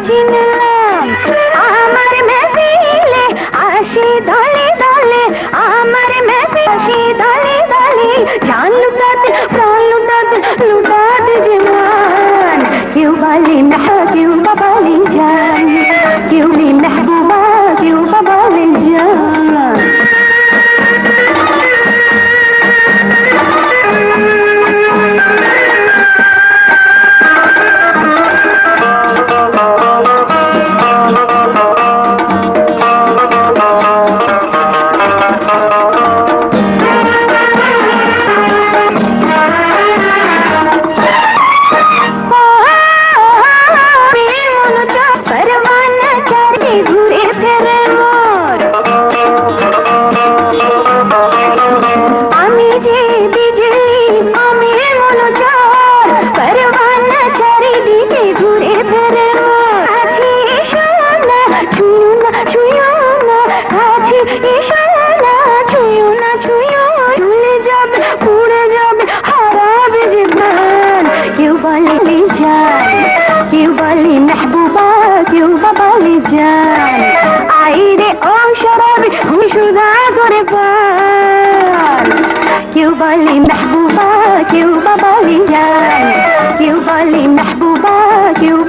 চিনলাম আমার মেদিলে আসি দলে দলে আমার মেদি আসি দলে দলে জান লুটাতে প্রাণ লুটাতে লুটাতে জীবন क्यों बाली मह क्यों बाली जान क्यों भी महबूबा क्यों बाली जान क्यों बाली महबूबा क्यों बाली जान आई रे ओ शराबी खुशुदा कुर्बान क्यों बाली महबूबा क्यों बाली जान क्यों बाली महबूबा क्यों